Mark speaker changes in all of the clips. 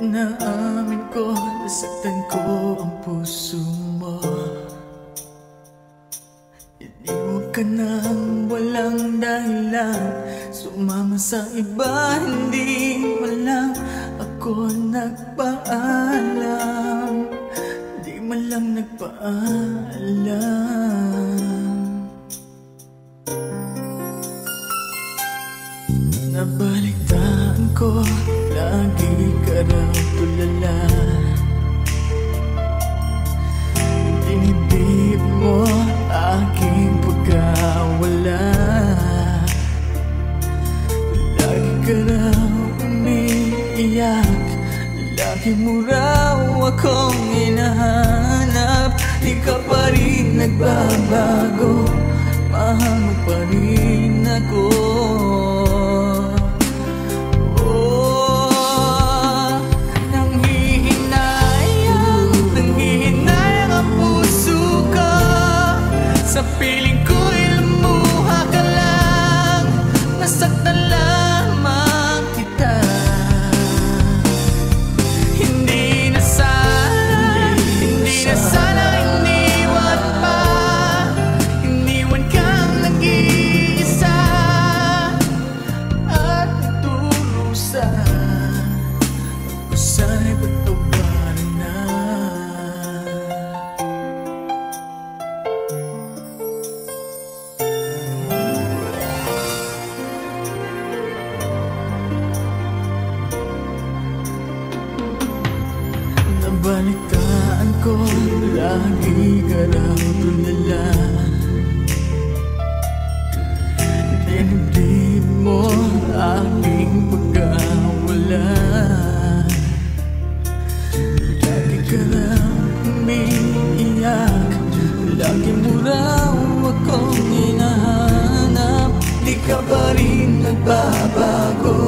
Speaker 1: Naamin ko, nasaktan ko ang puso mo. Iniwan ka nang walang dahilan, sumama sa iba, hindi man lang ako nagpaalam. Di man lang nagpaalam. Nabalitaan ko, lagi ka raw tulala. Dinibdib mo aking pagkawala. Lagi ka raw umiiyak, lagi mo raw akong hinahanap. Di ka pa rin nagbabago, mahal mo pa rin ako. Sa piling ko'y lumuha ka lang, nasaktan lamang kita. Hindi na sana iniwan pa. Iniwan kang nag-iisa at nagdurusa. Ako sana'y patawarin na. Nabalitaan ko, lagi ka raw tulala. Dinibdib mo aking pagkawala. Lagi ka raw umiiyak, lagi mo raw akong hinahanap. Di ka pa rin nagbabago,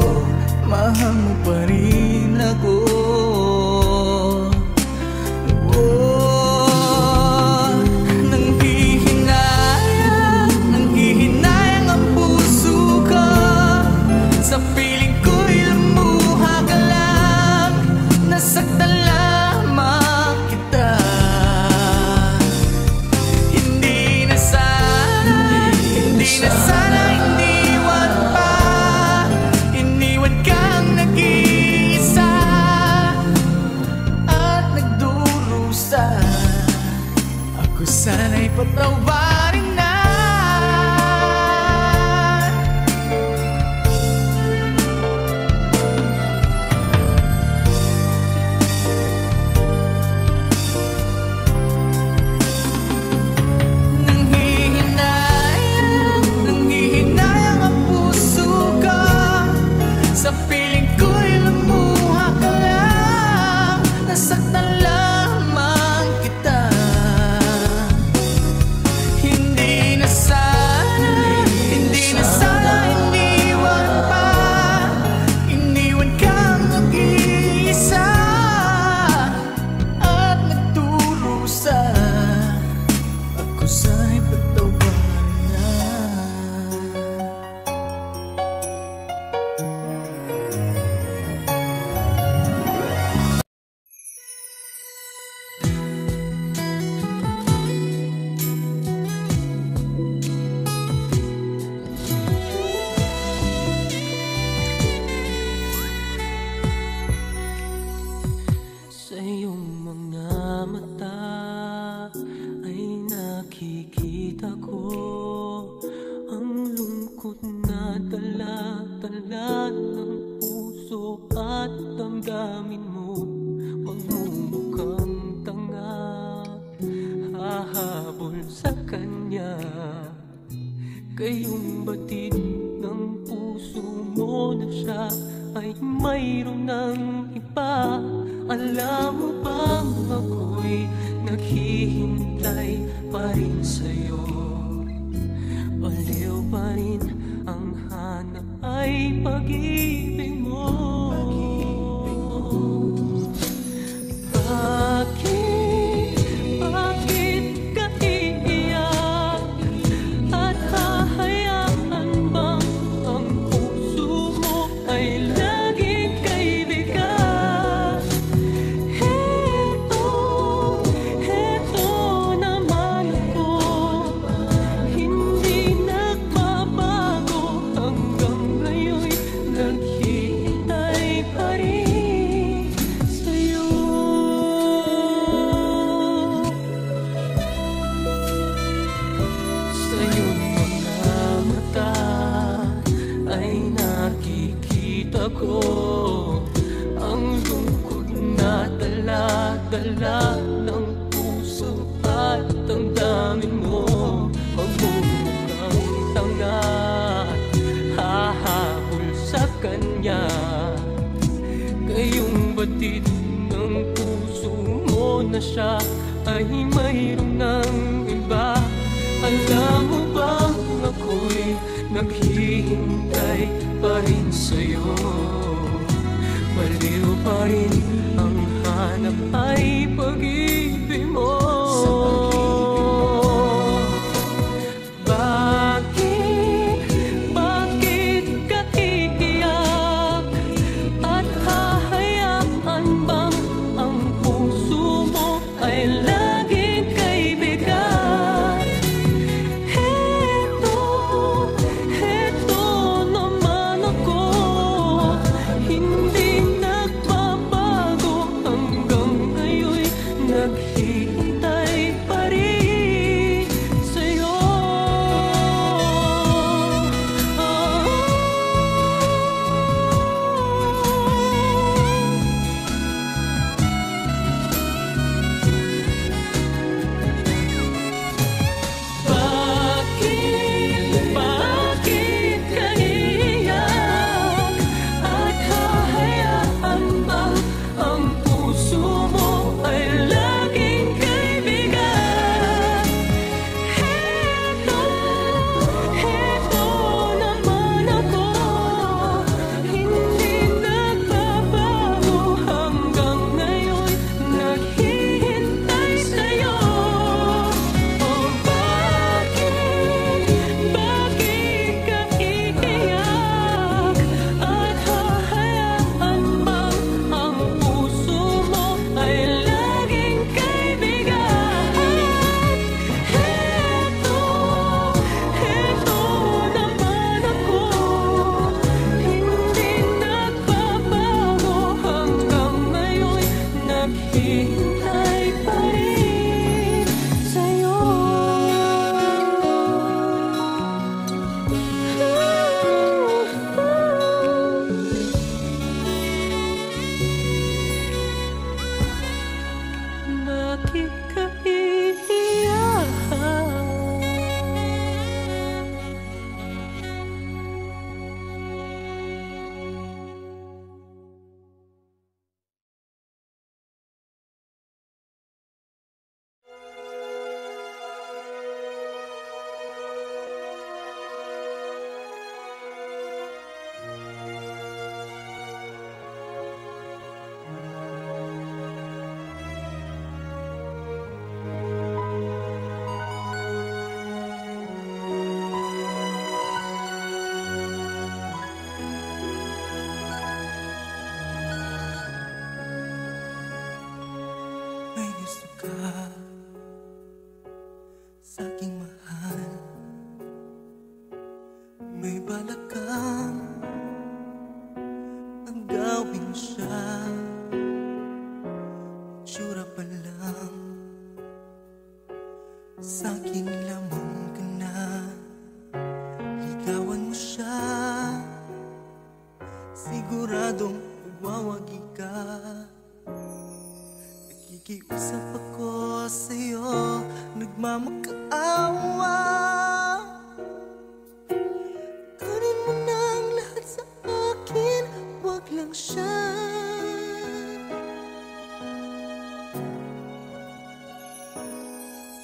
Speaker 1: mahal mo pa rin ako. Sa piling ko'y lumuha ka lang, nasaktan lamang kita. Hindi na sana iniwan pa. Iniwan kang nag-iisa at nagdurusa. Ako sana'y patawarin na. Sa piling ko'y lumuha ka lang, nasaktan lamang kita. Hindi na sana iniwan pa. Iniwan kang nag-iisa at nagdurusa. Ako sa'y patawarin na. Sa iyong mga mata ay nakikita ko ang lungkot na dala-dala ng puso at damdamin mo. Magmumukhang tanga, hahabol sa kanya. Kayong batid ng puso mo na siya ay mayroon ng iba. Alam mo bang ako'y naghihintay pa rin sa'yo? Baliw pa rin ang hanap ay pag-ibig mo. Bakit ka iiyak at hahayaan bang ang puso mo ay laging kaibigan? ako. Ang lungkot na dala-dala ng puso at damdamin mo. Magmumukhang tanga at hahabol sa kanya. Ngayong batid ng puso mo na siya ay mayroon ng iba. Alam mo bang ako'y naghihintay pa rin sa'yo? Baliw pa rin ang hanap ay pag-ibig mo. Bakit ka iiyak? At hahayaan bang ang puso mo ay laging kaibigan? Heto naman ako, hindi nagbabago hanggang ngayon, naghihintay pa rin sa'yo. Bakit ka iiyak? At hahayaan bang ang puso mo ay laging kaibigan? Heto naman ako, hindi nagbabago hanggang ngayon, naghihintay sa'yo. Oh, bakit ka iiyak? At hahayaan bang ang puso mo ay laging kaibigan? Heto naman ako, hindi nagbabago hanggang ngayon, naghihintay pa rin sa'yo. Bakit ka iiyak?
Speaker 2: May gusto ka sa'king mahal, may balak kang agawin siya. Tsura pa lang sa'king lamang ka na, ligawan mo siya, siguradong magwawagi ka. Nakikiusap ako sa'yo, nagmamakaawa. Kunin mo na ang lahat sa akin, wag lang siya.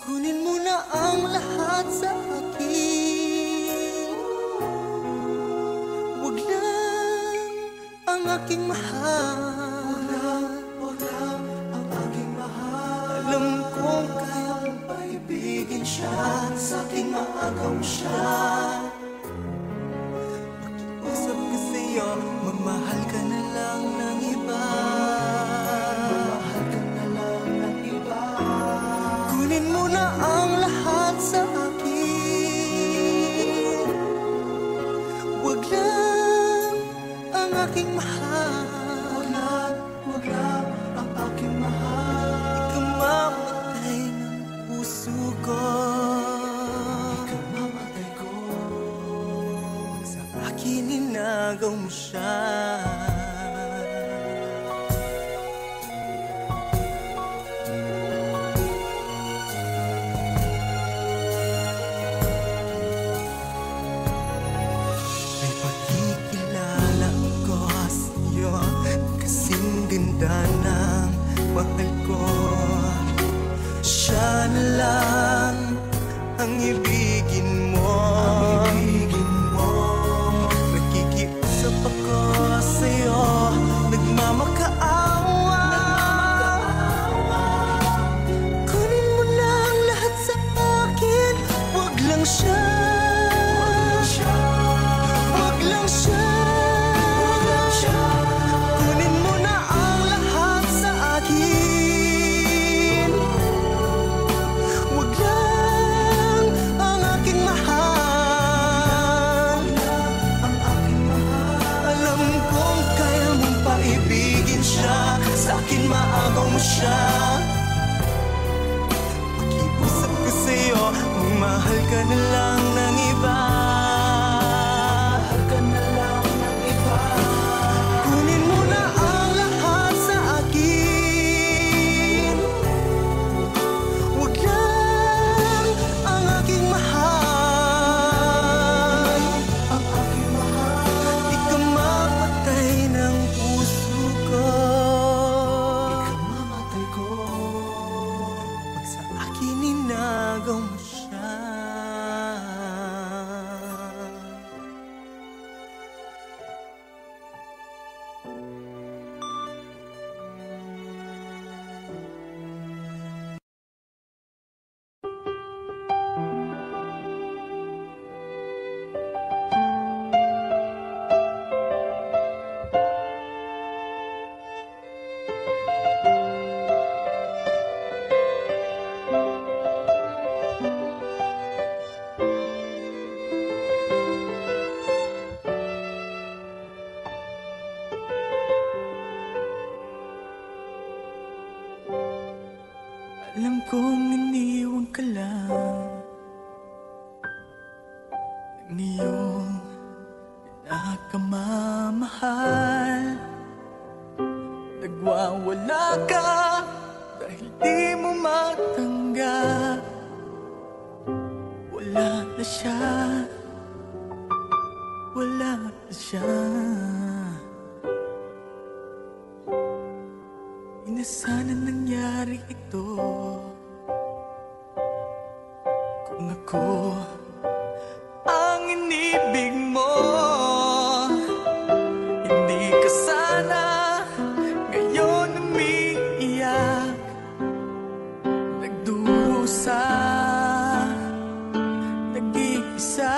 Speaker 2: Kunin mo na ang lahat sa akin, wag lang ang aking mahal. Alam kong kaya mong paibigin siya, sa'king maagaw siya. Makiusap ka sa'yo, mamahal ka na lang ng iba. Mamahal ka na lang ng iba. Kunin mo na ang lahat sa akin, wag lang ang aking mahal. Wag lang ang aking mahal. Ikamamatay ng puso ko, ikamamatay ko. Sa akin inagaw mo siya. ganda ng mahal ko. Siya na lang ang ibigin mo. Nakikiusap ako sa'yo, nagmamakaawa. Kunin mo lang lahat sa akin, wag lang siya. Wag lang siya. Kunin mo na ang lahat sa akin, wag lang ang aking mahal. Alam kong kaya mong paibigin siya, sa akin maagaw mo siya. Pakiusap ko sa'yo, mahal ka na lang ng iba. Kunin mo na ang lahat sa akin, wag lang ang aking mahal. Ikamamatay ng puso ko, ikamamatay ko, pag sa akin inagaw mo siya. Alam kong iniwan ka lang ng iyong pinakamamahal. Nagwawala ka dahil di mo matanggap. Wala na siya, wala na siya. Di na sana nangyari ito kung ako ang inibig mo. Hindi ka sana ngayon umiiyak, nagdurusa, nag-iisa.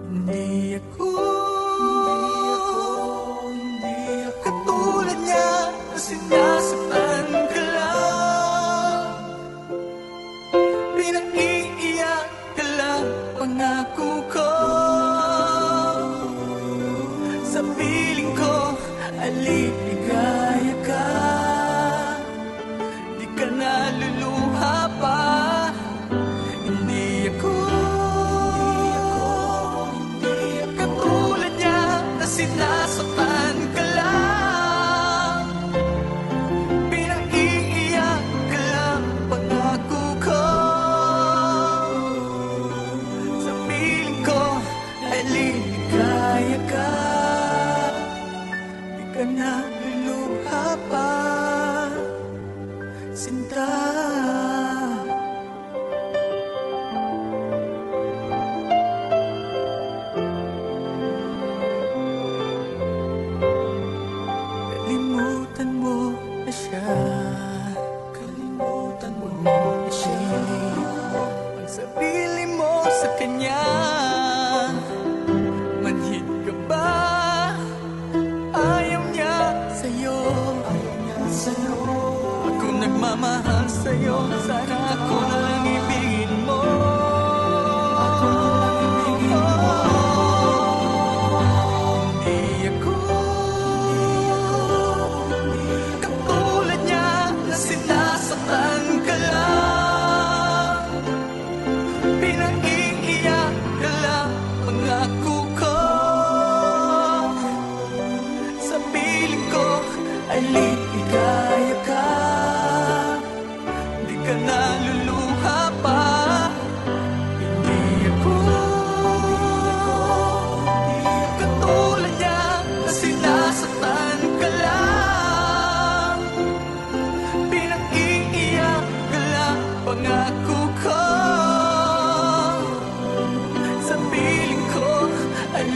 Speaker 2: Hindi ako katulad niya na sinasaktan ka lang, pinag-iiyak ka lang, pangako ko. Sa piling ko aliligaya ka, di ka naluluha pa. Hindi ako katulad niya na sinasaktan ka lang, pinag-iiyak ka lang, pangako ko. Sa piling ko ay liligaya ka, di ka na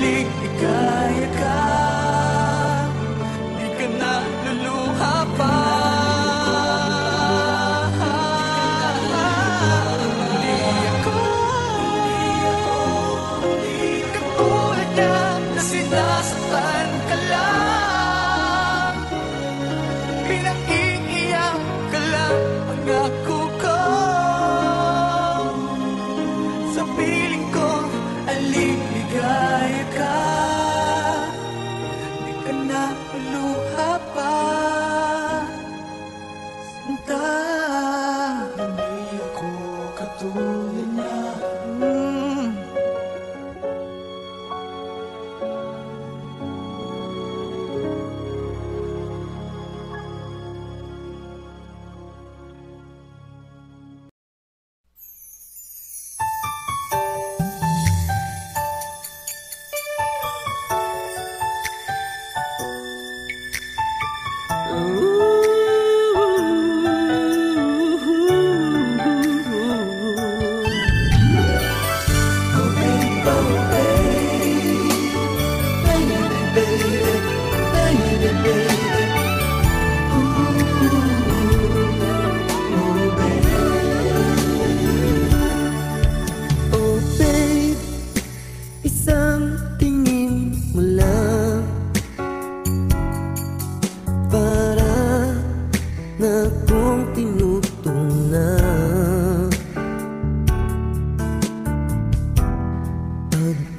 Speaker 2: ligaya ka, di ka na luluha pa. Sinasaktan ka lang, pinaiiyak ka lang. Pangako ko sa piling ko, aligligaya ka, di ka na maluha pa. Sinta, hindi ako katulad niya.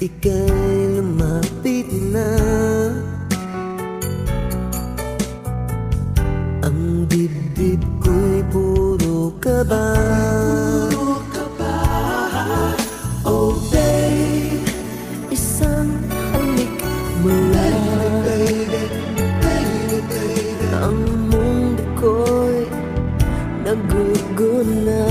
Speaker 3: Ika'y lumapit na, ang dibdib ko'y puro kaba. Oh babe, isang halik mo lang, ang mundo ko'y naguguna.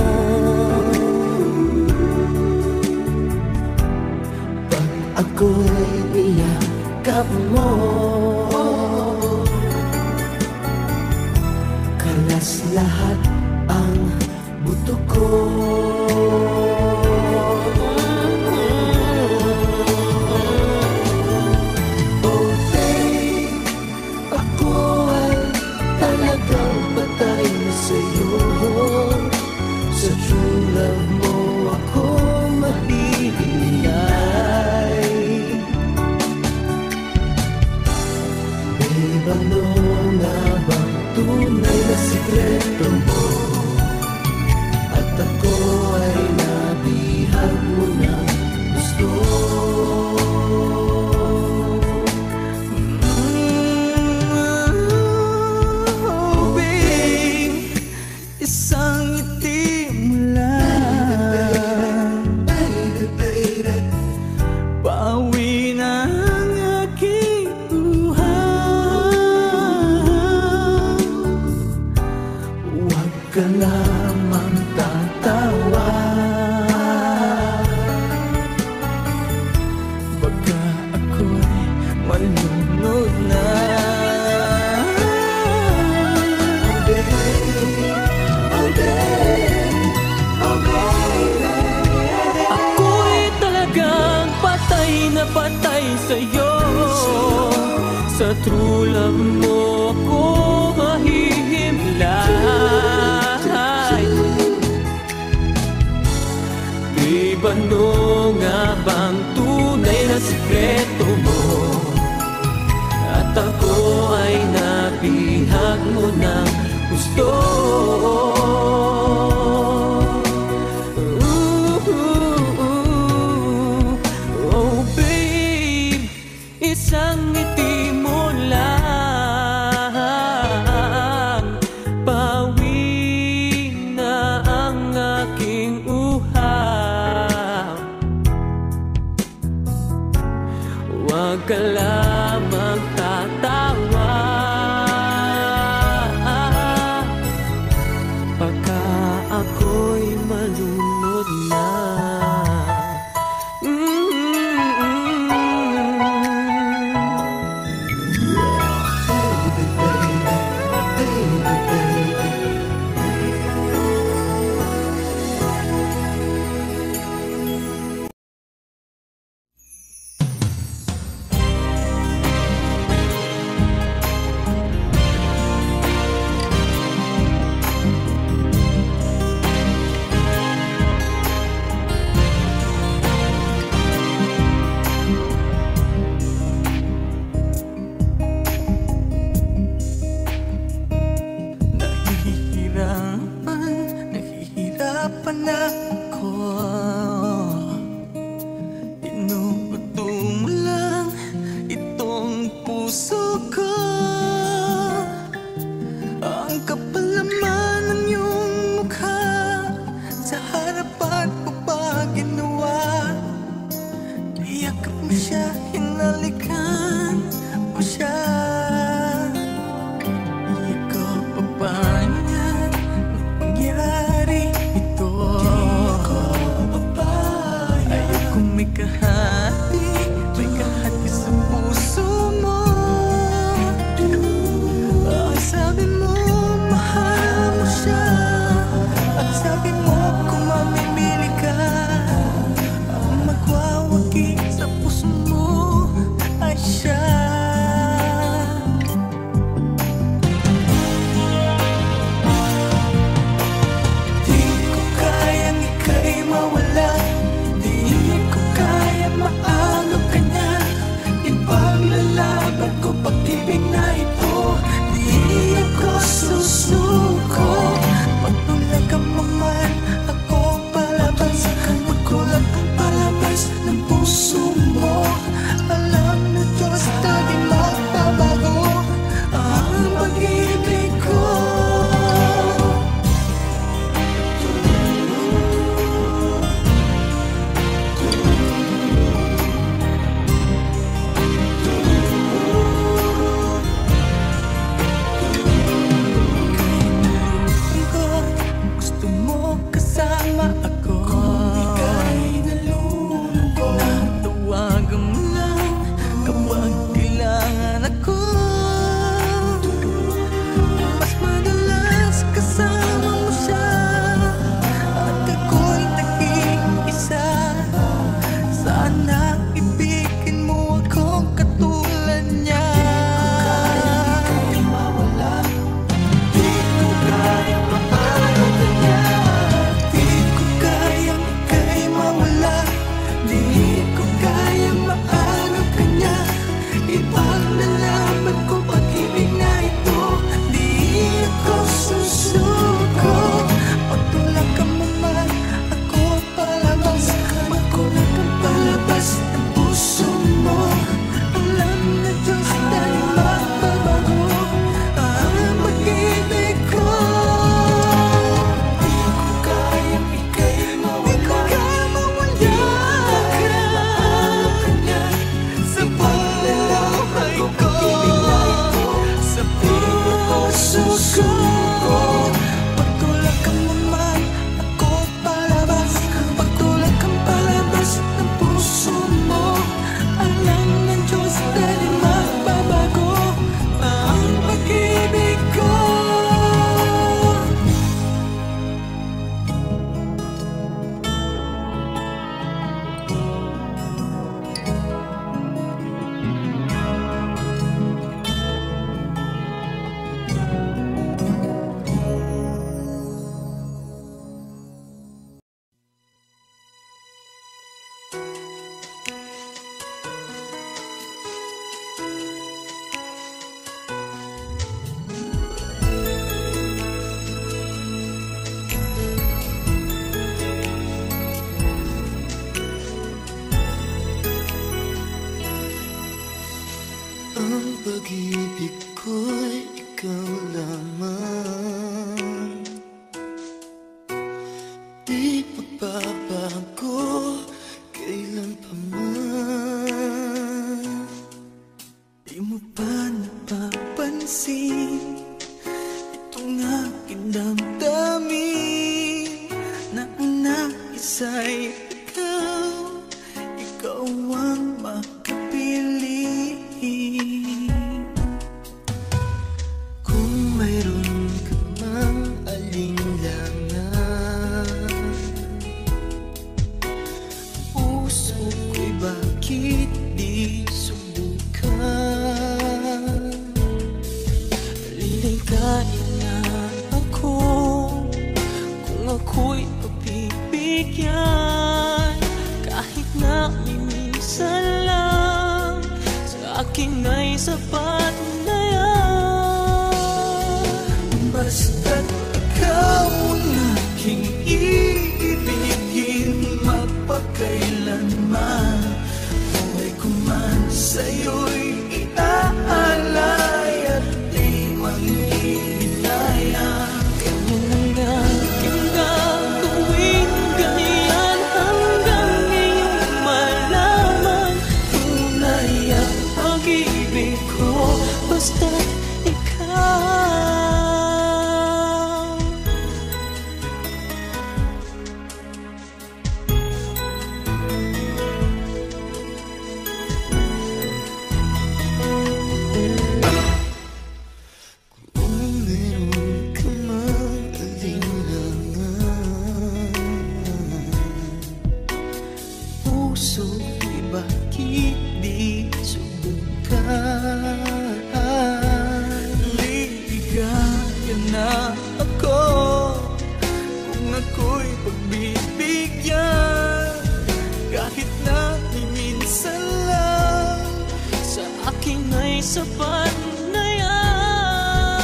Speaker 3: Ako'y niyakap mo, kalas lahat ang buto ko. Oh babe, ako ay talagang patay na sa'yo. Sa true love mo ako mabibigay. Ano nga bang tunay na sikreto mo? At ako ay nabihag mo ng gusto. Oh babe, isang ngiti mo lang, pauwi na ang aking ka lamang tatawa, baka ako'y malunod na. Oh babe, oh babe, oh babe,
Speaker 1: ako'y talagang patay na patay sa'yo. Sa true love mo ako mahihimlay. Ano nga bang tunay na sikreto mo? At ako ay nabihag mo ng gusto. Oh babe, isang ngiti mo lang, pawi na ang aking huwag ka lamang tatawa, baka ako'y malunod na.
Speaker 2: Yakap mo siya, hinalikan mo siya. Ikaw pa ba niyan nangyari ito? Ayaw kong may kahati sa puso mo. Sabi mo mahal mo siya, at sabi mo kung mamimili ka, ang magwawagi sa puso mo ay siya. Di ko kayang ika'y mawala, di ko kayang maalok ka niya. Ipaglalaban ko pag-ibig na ito, di ako susuko. Pagtulak ka mo man, ako palabas. Magkulat ang palabas ng puso mo. Alam na Diyos na di magbabago ang pag-ibig ko. Gusto mo kasama ako, ika'y nalulungkot. Natawagan mo lang kapag kailangan ako. Mas madalas kasama mo siya, at ako'y nag-iisa. Sana ibigin mo akong katulad niya. Di ko kayang maano ka niya. Di ko kayang ika'y mawala, di ko kayang maano ka niya. Ipaglalaban ko pag-ibig na ito, di ako susuko. Pagtulak ka mo man, ako palabas. Magkulat ang palabas ng puso mo. Alam na Diyos dahil magbabago ang pag-ibig ko. Di ko kayang ika'y mawala, di ko kayang maano ka niya. Sa paglalakad ko pag-ibig na ito, sabi ako susuko. Pagtulak ka mo man, ako palabas. Pagtulak ang palabas ng puso mo. Alam ng Diyos dahil magbabago ang pag-ibig ko. Ang pag-ibig ko'y ikaw lamang, di magbabago kailan pa man. Di mo ba napapansin itong aking damdamin, na ang nais-ay ikaw, ikaw ang makapili. Kung mayroon ka mang alinlangan, puso ko'y bakit di subukan? Liligaya na ako kung ako'y pagbibigyan, kahit na minsan lang sa akin ay sapat na yan. Basta't ikaw ang aking iibigin, magpakailanman. Buhay ko man sa'yo'y iaalay at di manghihilaya. Ganyan ang aking gagawin, ganyan hanggang iyong malaman
Speaker 1: sapat na yan.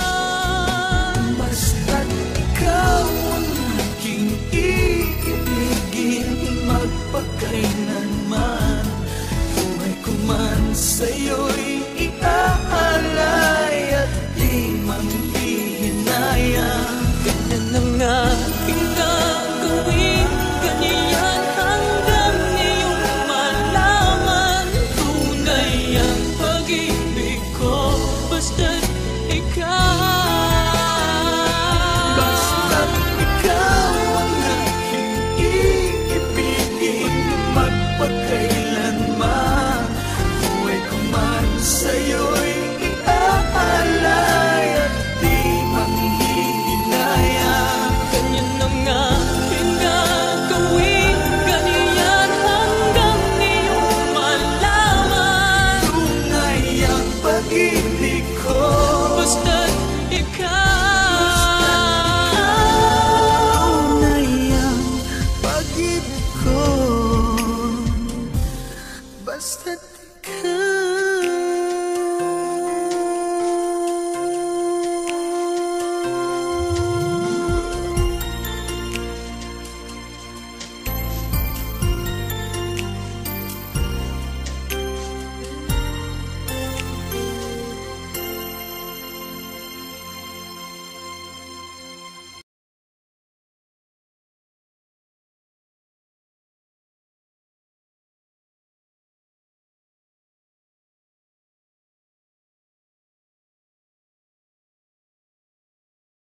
Speaker 3: Basta't ikaw ang aking iibigin, magpakailanman. Buhay ko man sa'yo'y iaalay at di manghihinayang.
Speaker 1: Ganyan ang aking gagawin, ganyan hanggang iyong malaman. Tunay ang pag-ibig ko, basta't ikaw.
Speaker 3: Basta't ikaw ang aking iibigin, magpakailanman. Buhay ko man sa'yo'y iaalay at di manghihinayang.
Speaker 1: Ganyan ang aking gagawin, ganyan hanggang iyong malaman.
Speaker 3: Tunay ang pag-ibig ko,
Speaker 1: Basta't ikaw.
Speaker 3: tunay ang pag-ibig ko, basta't ikaw.